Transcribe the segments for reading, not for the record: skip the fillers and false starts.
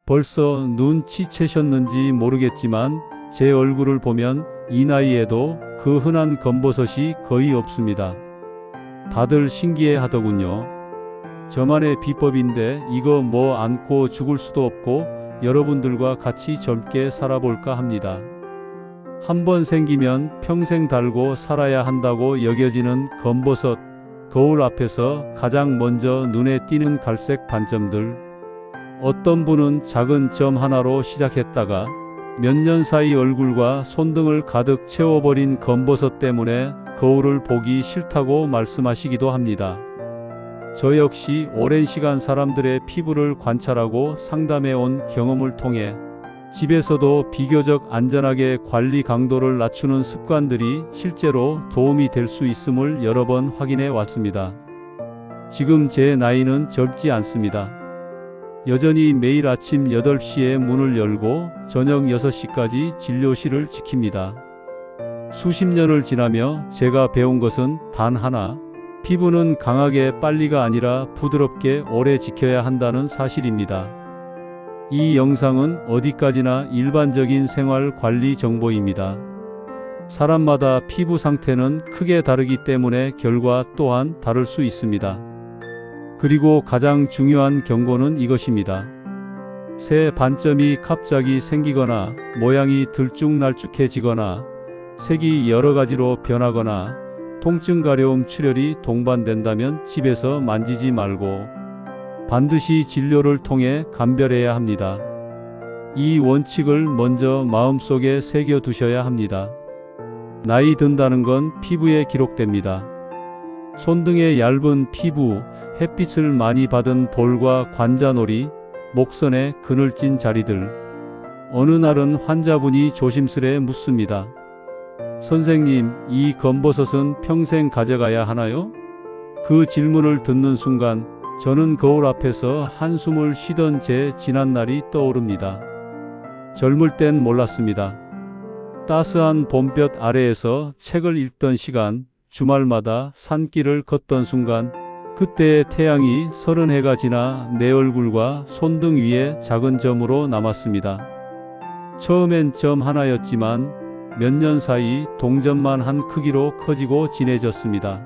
벌써 눈치채셨는지 모르겠지만 제 얼굴을 보면 이 나이에도 그 흔한 검버섯이 거의 없습니다. 다들 신기해 하더군요. 저만의 비법인데 이거 뭐 안고 죽을 수도 없고 여러분들과 같이 젊게 살아볼까 합니다. 한번 생기면 평생 달고 살아야 한다고 여겨지는 검버섯, 거울 앞에서 가장 먼저 눈에 띄는 갈색 반점들. 어떤 분은 작은 점 하나로 시작했다가 몇 년 사이 얼굴과 손등을 가득 채워버린 검버섯 때문에 거울을 보기 싫다고 말씀하시기도 합니다. 저 역시 오랜 시간 사람들의 피부를 관찰하고 상담해온 경험을 통해 집에서도 비교적 안전하게 관리 강도를 낮추는 습관들이 실제로 도움이 될 수 있음을 여러 번 확인해 왔습니다. 지금 제 나이는 젊지 않습니다. 여전히 매일 아침 8시에 문을 열고 저녁 6시까지 진료실을 지킵니다. 수십 년을 지나며 제가 배운 것은 단 하나, 피부는 강하게 빨리가 아니라 부드럽게 오래 지켜야 한다는 사실입니다. 이 영상은 어디까지나 일반적인 생활 관리 정보입니다. 사람마다 피부 상태는 크게 다르기 때문에 결과 또한 다를 수 있습니다. 그리고 가장 중요한 경고는 이것입니다. 새 반점이 갑자기 생기거나 모양이 들쭉날쭉해지거나 색이 여러 가지로 변하거나 통증, 가려움, 출혈이 동반된다면 집에서 만지지 말고 반드시 진료를 통해 감별해야 합니다. 이 원칙을 먼저 마음속에 새겨두셔야 합니다. 나이 든다는 건 피부에 기록됩니다. 손등의 얇은 피부, 햇빛을 많이 받은 볼과 관자놀이, 목선의 그늘진 자리들. 어느 날은 환자분이 조심스레 묻습니다. 선생님, 이 검버섯은 평생 가져가야 하나요? 그 질문을 듣는 순간 저는 거울 앞에서 한숨을 쉬던 제 지난날이 떠오릅니다. 젊을 땐 몰랐습니다. 따스한 봄볕 아래에서 책을 읽던 시간, 주말마다 산길을 걷던 순간, 그때의 태양이 서른 해가 지나 내 얼굴과 손등 위에 작은 점으로 남았습니다. 처음엔 점 하나였지만 몇 년 사이 동점만 한 크기로 커지고 진해졌습니다.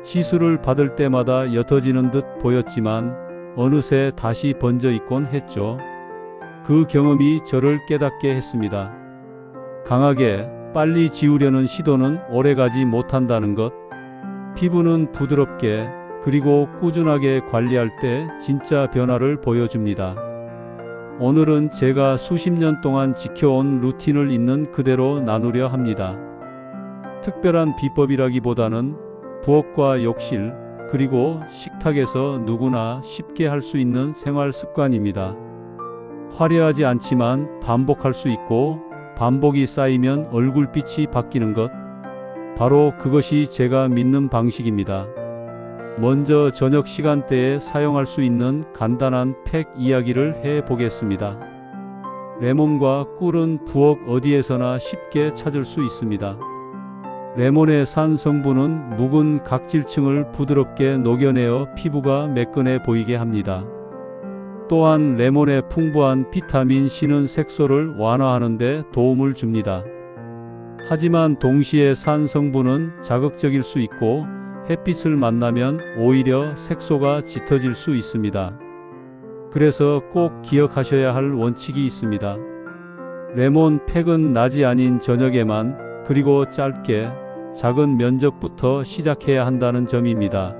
시술을 받을 때마다 옅어지는 듯 보였지만 어느새 다시 번져 있곤 했죠. 그 경험이 저를 깨닫게 했습니다. 강하게 빨리 지우려는 시도는 오래가지 못한다는 것. 피부는 부드럽게 그리고 꾸준하게 관리할 때 진짜 변화를 보여줍니다. 오늘은 제가 수십 년 동안 지켜온 루틴을 있는 그대로 나누려 합니다. 특별한 비법이라기보다는 부엌과 욕실, 그리고 식탁에서 누구나 쉽게 할 수 있는 생활 습관입니다. 화려하지 않지만 반복할 수 있고 반복이 쌓이면 얼굴빛이 바뀌는 것. 바로 그것이 제가 믿는 방식입니다. 먼저 저녁 시간대에 사용할 수 있는 간단한 팩 이야기를 해보겠습니다. 레몬과 꿀은 부엌 어디에서나 쉽게 찾을 수 있습니다. 레몬의 산 성분은 묵은 각질층을 부드럽게 녹여내어 피부가 매끈해 보이게 합니다. 또한 레몬의 풍부한 비타민 C는 색소를 완화하는 데 도움을 줍니다. 하지만 동시에 산 성분은 자극적일 수 있고 햇빛을 만나면 오히려 색소가 짙어질 수 있습니다. 그래서 꼭 기억하셔야 할 원칙이 있습니다. 레몬 팩은 낮이 아닌 저녁에만, 그리고 짧게 작은 면적부터 시작해야 한다는 점입니다.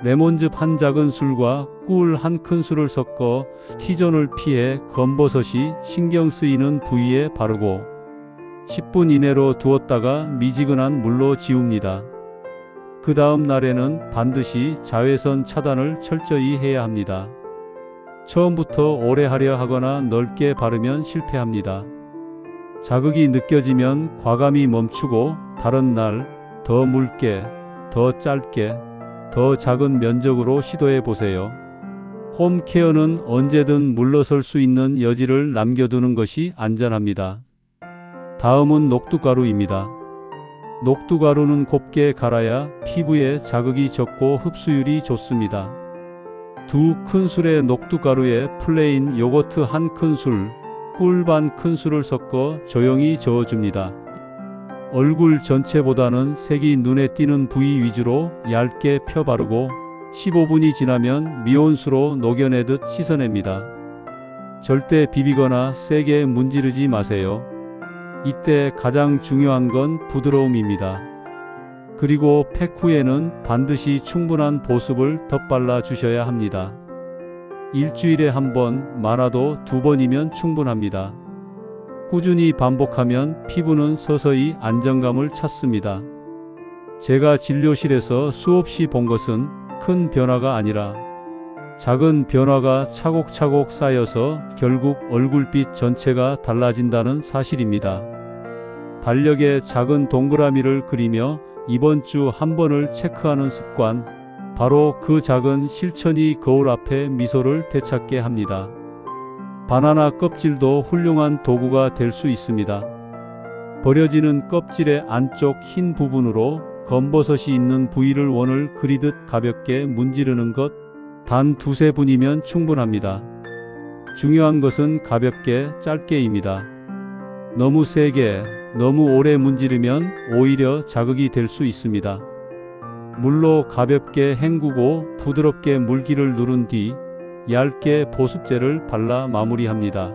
레몬즙 한 작은술과 꿀 한 큰술을 섞어 T존을 피해 검버섯이 신경 쓰이는 부위에 바르고 10분 이내로 두었다가 미지근한 물로 지웁니다. 그 다음 날에는 반드시 자외선 차단을 철저히 해야 합니다. 처음부터 오래 하려 하거나 넓게 바르면 실패합니다. 자극이 느껴지면 과감히 멈추고 다른 날 더 묽게, 더 짧게, 더 작은 면적으로 시도해 보세요. 홈케어는 언제든 물러설 수 있는 여지를 남겨두는 것이 안전합니다. 다음은 녹두가루입니다. 녹두가루는 곱게 갈아야 피부에 자극이 적고 흡수율이 좋습니다. 2큰술의 녹두가루에 플레인 요거트 1큰술, 꿀 반 큰술을 섞어 조용히 저어줍니다. 얼굴 전체보다는 색이 눈에 띄는 부위 위주로 얇게 펴 바르고 15분이 지나면 미온수로 녹여내듯 씻어냅니다. 절대 비비거나 세게 문지르지 마세요. 이때 가장 중요한 건 부드러움입니다. 그리고 팩 후에는 반드시 충분한 보습을 덧발라 주셔야 합니다. 일주일에 1번, 많아도 2번이면 충분합니다. 꾸준히 반복하면 피부는 서서히 안정감을 찾습니다. 제가 진료실에서 수없이 본 것은 큰 변화가 아니라 작은 변화가 차곡차곡 쌓여서 결국 얼굴빛 전체가 달라진다는 사실입니다. 달력에 작은 동그라미를 그리며 이번 주 1번을 체크하는 습관, 바로 그 작은 실천이 거울 앞에 미소를 되찾게 합니다. 바나나 껍질도 훌륭한 도구가 될 수 있습니다. 버려지는 껍질의 안쪽 흰 부분으로 검버섯이 있는 부위를 원을 그리듯 가볍게 문지르는 것, 단 2~3분이면 충분합니다. 중요한 것은 가볍게, 짧게입니다. 너무 세게, 너무 오래 문지르면 오히려 자극이 될 수 있습니다. 물로 가볍게 헹구고 부드럽게 물기를 누른 뒤 얇게 보습제를 발라 마무리합니다.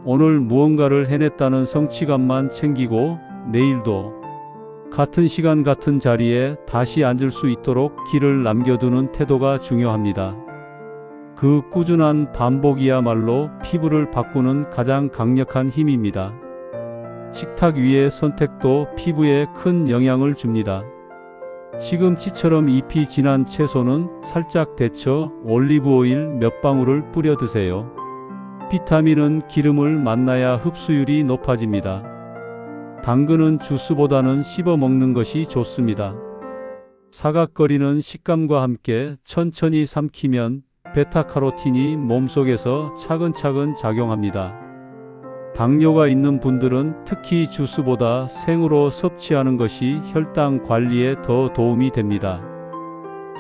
오늘 무언가를 해냈다는 성취감만 챙기고 내일도 같은 시간 같은 자리에 다시 앉을 수 있도록 길을 남겨두는 태도가 중요합니다. 그 꾸준한 반복이야말로 피부를 바꾸는 가장 강력한 힘입니다. 식탁 위의 선택도 피부에 큰 영향을 줍니다. 시금치처럼 잎이 진한 채소는 살짝 데쳐 올리브오일 몇 방울을 뿌려 드세요. 비타민은 기름을 만나야 흡수율이 높아집니다. 당근은 주스보다는 씹어 먹는 것이 좋습니다. 사각거리는 식감과 함께 천천히 삼키면 베타카로틴이 몸속에서 차근차근 작용합니다. 당뇨가 있는 분들은 특히 주스보다 생으로 섭취하는 것이 혈당 관리에 더 도움이 됩니다.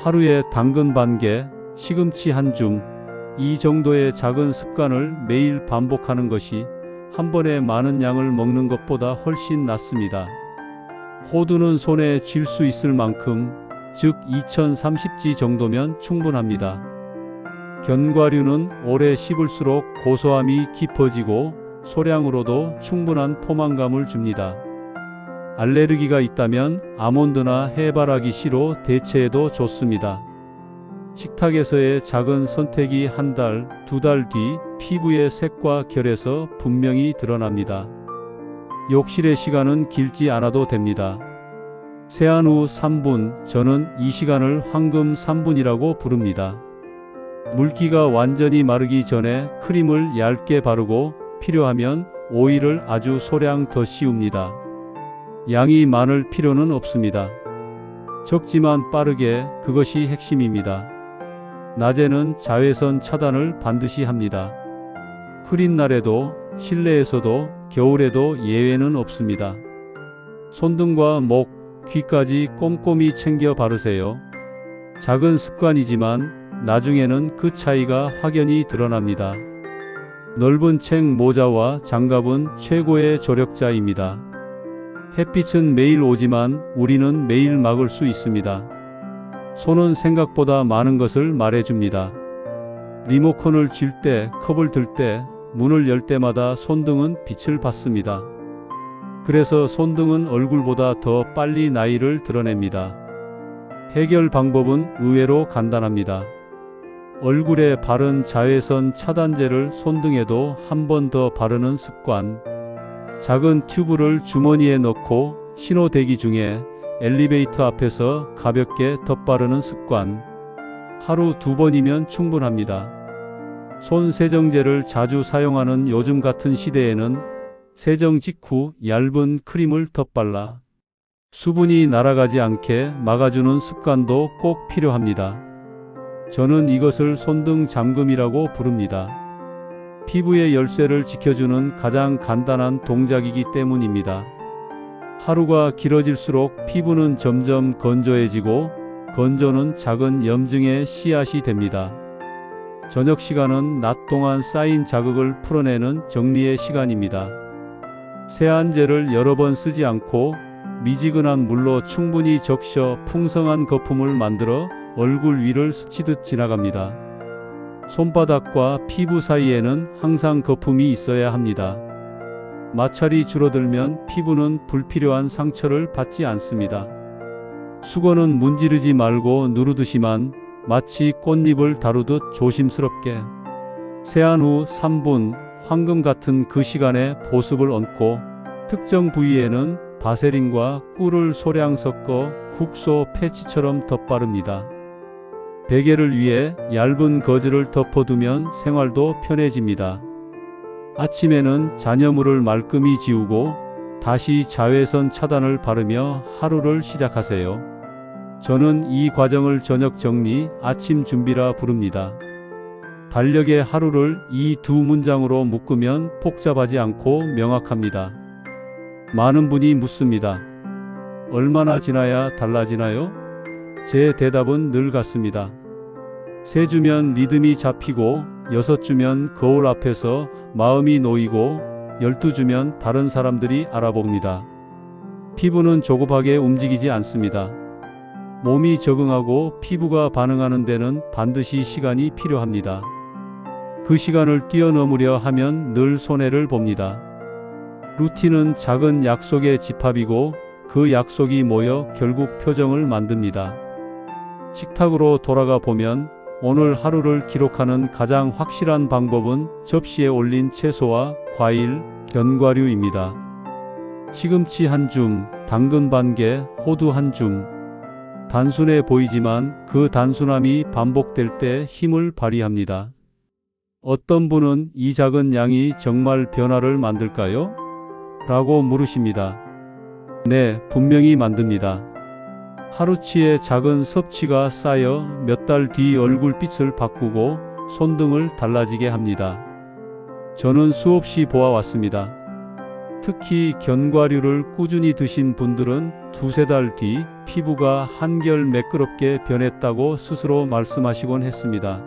하루에 당근 반 개, 시금치 한 줌, 이 정도의 작은 습관을 매일 반복하는 것이 한 번에 많은 양을 먹는 것보다 훨씬 낫습니다. 호두는 손에 쥘 수 있을 만큼, 즉 2030지 정도면 충분합니다. 견과류는 오래 씹을수록 고소함이 깊어지고 소량으로도 충분한 포만감을 줍니다. 알레르기가 있다면 아몬드나 해바라기 씨로 대체해도 좋습니다. 식탁에서의 작은 선택이 한 달, 2달 뒤 피부의 색과 결에서 분명히 드러납니다. 욕실의 시간은 길지 않아도 됩니다. 세안 후 3분, 저는 이 시간을 황금 3분이라고 부릅니다. 물기가 완전히 마르기 전에 크림을 얇게 바르고 필요하면 오일을 아주 소량 더 씌웁니다. 양이 많을 필요는 없습니다. 적지만 빠르게, 그것이 핵심입니다. 낮에는 자외선 차단을 반드시 합니다. 흐린 날에도, 실내에서도, 겨울에도 예외는 없습니다. 손등과 목, 귀까지 꼼꼼히 챙겨 바르세요. 작은 습관이지만 나중에는 그 차이가 확연히 드러납니다. 넓은 책 모자와 장갑은 최고의 조력자입니다. 햇빛은 매일 오지만 우리는 매일 막을 수 있습니다. 손은 생각보다 많은 것을 말해줍니다. 리모컨을 쥘 때, 컵을 들 때, 문을 열 때마다 손등은 빛을 받습니다. 그래서 손등은 얼굴보다 더 빨리 나이를 드러냅니다. 해결 방법은 의외로 간단합니다. 얼굴에 바른 자외선 차단제를 손등에도 한 번 더 바르는 습관. 작은 튜브를 주머니에 넣고 신호 대기 중에 엘리베이터 앞에서 가볍게 덧바르는 습관. 하루 2번이면 충분합니다. 손 세정제를 자주 사용하는 요즘 같은 시대에는 세정 직후 얇은 크림을 덧발라 수분이 날아가지 않게 막아주는 습관도 꼭 필요합니다. 저는 이것을 손등 잠금이라고 부릅니다. 피부의 열쇠를 지켜주는 가장 간단한 동작이기 때문입니다. 하루가 길어질수록 피부는 점점 건조해지고 건조는 작은 염증의 씨앗이 됩니다. 저녁 시간은 낮 동안 쌓인 자극을 풀어내는 정리의 시간입니다. 세안제를 여러 번 쓰지 않고 미지근한 물로 충분히 적셔 풍성한 거품을 만들어 얼굴 위를 스치듯 지나갑니다. 손바닥과 피부 사이에는 항상 거품이 있어야 합니다. 마찰이 줄어들면 피부는 불필요한 상처를 받지 않습니다. 수건은 문지르지 말고 누르듯이만 마치 꽃잎을 다루듯 조심스럽게. 세안 후 3분, 황금 같은 그 시간에 보습을 얹고 특정 부위에는 바세린과 꿀을 소량 섞어 국소 패치처럼 덧바릅니다. 베개를 위해 얇은 거즈를 덮어두면 생활도 편해집니다. 아침에는 잔여물을 말끔히 지우고 다시 자외선 차단을 바르며 하루를 시작하세요. 저는 이 과정을 저녁 정리, 아침 준비라 부릅니다. 달력의 하루를 이 두 문장으로 묶으면 복잡하지 않고 명확합니다. 많은 분이 묻습니다. 얼마나 지나야 달라지나요? 제 대답은 늘 같습니다. 3주면 리듬이 잡히고 6주면 거울 앞에서 마음이 놓이고 12주면 다른 사람들이 알아봅니다. 피부는 조급하게 움직이지 않습니다. 몸이 적응하고 피부가 반응하는 데는 반드시 시간이 필요합니다. 그 시간을 뛰어넘으려 하면 늘 손해를 봅니다. 루틴은 작은 약속의 집합이고 그 약속이 모여 결국 표정을 만듭니다. 식탁으로 돌아가 보면 오늘 하루를 기록하는 가장 확실한 방법은 접시에 올린 채소와 과일, 견과류입니다. 시금치 한 줌, 당근 반 개, 호두 한 줌. 단순해 보이지만 그 단순함이 반복될 때 힘을 발휘합니다. 어떤 분은 이 작은 양이 정말 변화를 만들까요? 라고 물으십니다. 네, 분명히 만듭니다. 하루치의 작은 섭취가 쌓여 몇 달 뒤 얼굴빛을 바꾸고 손등을 달라지게 합니다. 저는 수없이 보아왔습니다. 특히 견과류를 꾸준히 드신 분들은 2-3달 뒤 피부가 한결 매끄럽게 변했다고 스스로 말씀하시곤 했습니다.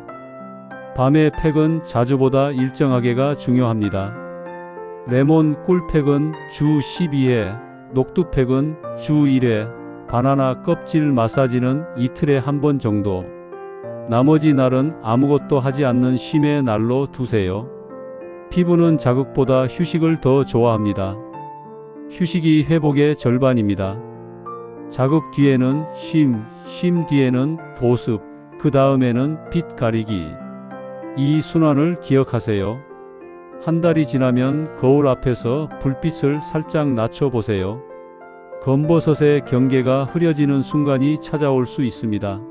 밤의 팩은 자주보다 일정하게가 중요합니다. 레몬 꿀팩은 주 12회, 녹두팩은 주 1회, 바나나 껍질 마사지는 이틀에 1번 정도. 나머지 날은 아무것도 하지 않는 쉼의 날로 두세요. 피부는 자극보다 휴식을 더 좋아합니다. 휴식이 회복의 절반입니다. 자극 뒤에는 쉼 뒤에는 보습, 그 다음에는 빛 가리기. 이 순환을 기억하세요. 한 달이 지나면 거울 앞에서 불빛을 살짝 낮춰보세요. 검버섯의 경계가 흐려지는 순간이 찾아올 수 있습니다.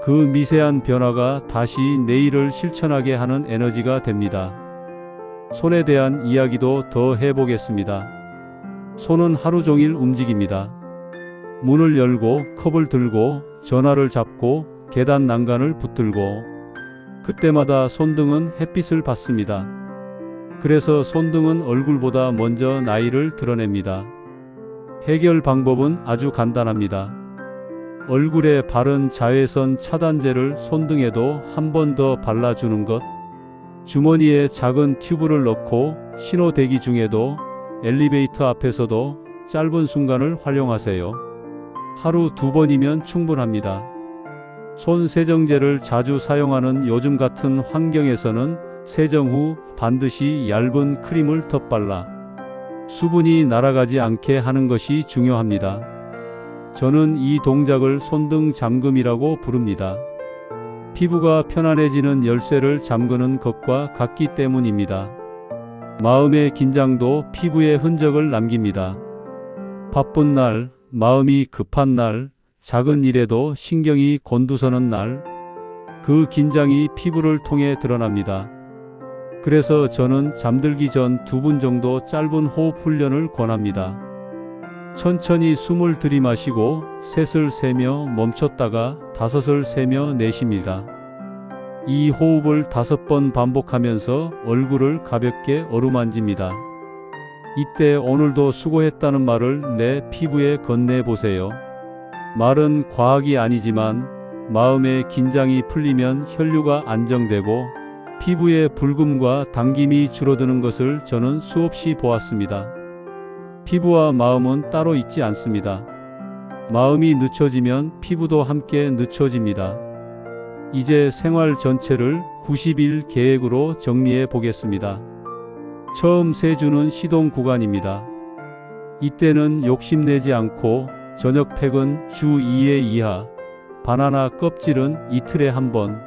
그 미세한 변화가 다시 내일을 실천하게 하는 에너지가 됩니다. 손에 대한 이야기도 더 해보겠습니다. 손은 하루 종일 움직입니다. 문을 열고 컵을 들고 전화를 잡고 계단 난간을 붙들고 그때마다 손등은 햇빛을 받습니다. 그래서 손등은 얼굴보다 먼저 나이를 드러냅니다. 해결 방법은 아주 간단합니다. 얼굴에 바른 자외선 차단제를 손등에도 한 번 더 발라주는 것. 주머니에 작은 튜브를 넣고 신호 대기 중에도 엘리베이터 앞에서도 짧은 순간을 활용하세요. 하루 2번이면 충분합니다. 손 세정제를 자주 사용하는 요즘 같은 환경에서는 세정 후 반드시 얇은 크림을 덧발라 수분이 날아가지 않게 하는 것이 중요합니다. 저는 이 동작을 손등 잠금이라고 부릅니다. 피부가 편안해지는 열쇠를 잠그는 것과 같기 때문입니다. 마음의 긴장도 피부에 흔적을 남깁니다. 바쁜 날, 마음이 급한 날, 작은 일에도 신경이 곤두서는 날, 그 긴장이 피부를 통해 드러납니다. 그래서 저는 잠들기 전 2분 정도 짧은 호흡 훈련을 권합니다. 천천히 숨을 들이마시고 셋을 세며 멈췄다가 5을 세며 내쉽니다. 이 호흡을 5번 반복하면서 얼굴을 가볍게 어루만집니다. 이때 오늘도 수고했다는 말을 내 피부에 건네보세요. 말은 과학이 아니지만 마음의 긴장이 풀리면 혈류가 안정되고 피부의 붉음과 당김이 줄어드는 것을 저는 수없이 보았습니다. 피부와 마음은 따로 있지 않습니다. 마음이 늦춰지면 피부도 함께 늦춰집니다. 이제 생활 전체를 90일 계획으로 정리해 보겠습니다. 처음 3주는 시동 구간입니다. 이때는 욕심내지 않고 저녁 팩은 주 2회 이하, 바나나 껍질은 이틀에 한 번,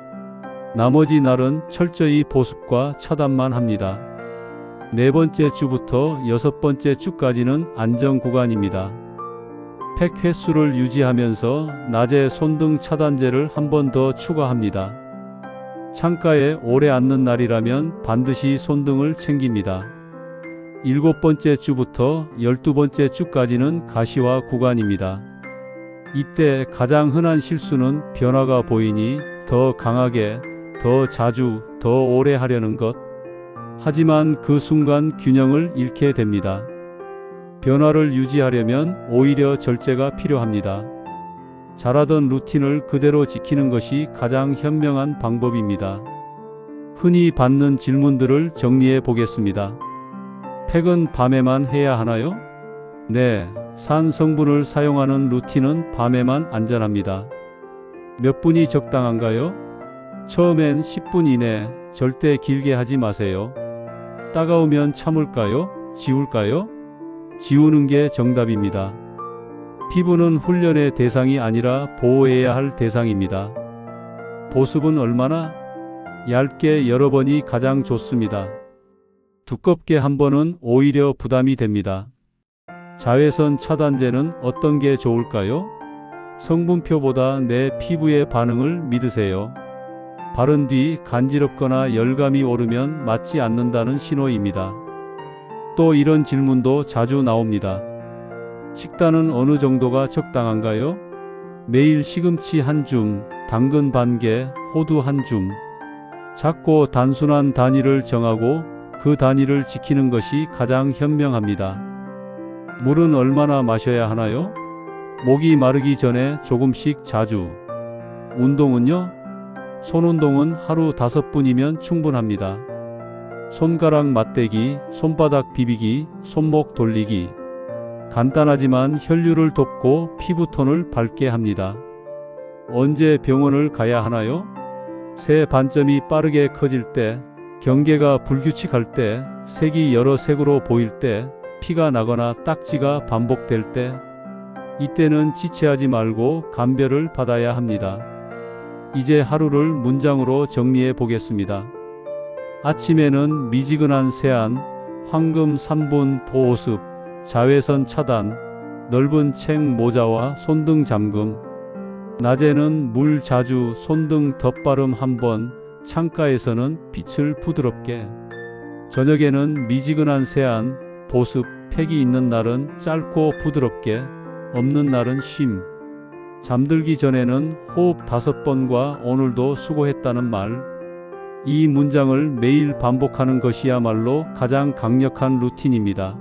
나머지 날은 철저히 보습과 차단만 합니다. 4번째 주부터 6번째 주까지는 안정 구간입니다. 팩 횟수를 유지하면서 낮에 손등 차단제를 한 번 더 추가합니다. 창가에 오래 앉는 날이라면 반드시 손등을 챙깁니다. 7번째 주부터 12번째 주까지는 가시화 구간입니다. 이때 가장 흔한 실수는 변화가 보이니 더 강하게, 더 자주, 더 오래 하려는 것. 하지만 그 순간 균형을 잃게 됩니다. 변화를 유지하려면 오히려 절제가 필요합니다. 잘하던 루틴을 그대로 지키는 것이 가장 현명한 방법입니다. 흔히 받는 질문들을 정리해 보겠습니다. 팩은 밤에만 해야 하나요? 네, 산 성분을 사용하는 루틴은 밤에만 안전합니다. 몇 분이 적당한가요? 처음엔 10분 이내, 절대 길게 하지 마세요. 따가우면 참을까요? 지울까요? 지우는 게 정답입니다. 피부는 훈련의 대상이 아니라 보호해야 할 대상입니다. 보습은 얼마나? 얇게 여러 번이 가장 좋습니다. 두껍게 한 번은 오히려 부담이 됩니다. 자외선 차단제는 어떤 게 좋을까요? 성분표보다 내 피부의 반응을 믿으세요. 바른 뒤 간지럽거나 열감이 오르면 맞지 않는다는 신호입니다. 또 이런 질문도 자주 나옵니다. 식단은 어느 정도가 적당한가요? 매일 시금치 한 줌, 당근 반 개, 호두 한 줌. 작고 단순한 단위를 정하고 그 단위를 지키는 것이 가장 현명합니다. 물은 얼마나 마셔야 하나요? 목이 마르기 전에 조금씩 자주. 운동은요? 손운동은 하루 5분이면 충분합니다. 손가락 맞대기, 손바닥 비비기, 손목 돌리기. 간단하지만 혈류를 돕고 피부톤을 밝게 합니다. 언제 병원을 가야 하나요? 새 반점이 빠르게 커질 때, 경계가 불규칙할 때, 색이 여러 색으로 보일 때, 피가 나거나 딱지가 반복될 때, 이때는 지체하지 말고 감별을 받아야 합니다. 이제 하루를 문장으로 정리해 보겠습니다. 아침에는 미지근한 세안, 황금 3분 보호습, 자외선 차단, 넓은 책 모자와 손등 잠금. 낮에는 물 자주, 손등 덧바름 한번, 창가에서는 빛을 부드럽게. 저녁에는 미지근한 세안, 보습, 팩이 있는 날은 짧고 부드럽게, 없는 날은 쉼. 잠들기 전에는 호흡 5번과 오늘도 수고했다는 말. 이 문장을 매일 반복하는 것이야말로 가장 강력한 루틴입니다.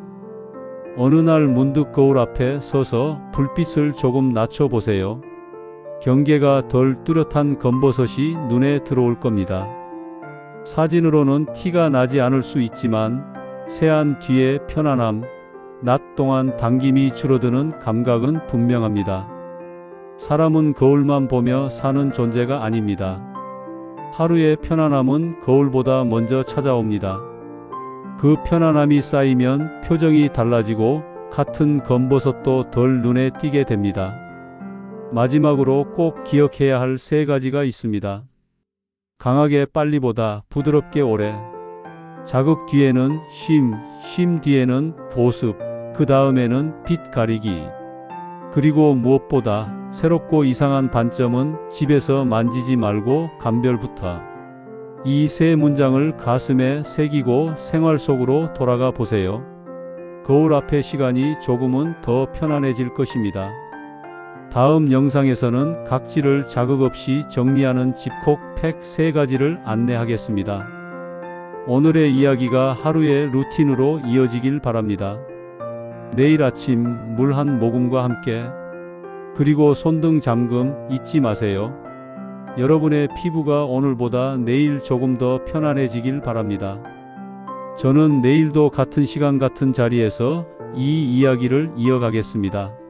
어느 날 문득 거울 앞에 서서 불빛을 조금 낮춰보세요. 경계가 덜 뚜렷한 검버섯이 눈에 들어올 겁니다. 사진으로는 티가 나지 않을 수 있지만 세안 뒤의 편안함, 낮 동안 당김이 줄어드는 감각은 분명합니다. 사람은 거울만 보며 사는 존재가 아닙니다. 하루의 편안함은 거울보다 먼저 찾아옵니다. 그 편안함이 쌓이면 표정이 달라지고 같은 검버섯도 덜 눈에 띄게 됩니다. 마지막으로 꼭 기억해야 할 3가지가 있습니다. 강하게 빨리보다 부드럽게 오래. 자극 뒤에는 쉼 뒤에는 보습, 그 다음에는 빛 가리기. 그리고 무엇보다 새롭고 이상한 반점은 집에서 만지지 말고 감별부터. 이 3문장을 가슴에 새기고 생활 속으로 돌아가 보세요. 거울 앞의 시간이 조금은 더 편안해질 것입니다. 다음 영상에서는 각질을 자극 없이 정리하는 집콕 팩 3가지를 안내하겠습니다. 오늘의 이야기가 하루의 루틴으로 이어지길 바랍니다. 내일 아침 물 한 모금과 함께. 그리고 손등 잠금 잊지 마세요. 여러분의 피부가 오늘보다 내일 조금 더 편안해지길 바랍니다. 저는 내일도 같은 시간 같은 자리에서 이 이야기를 이어가겠습니다.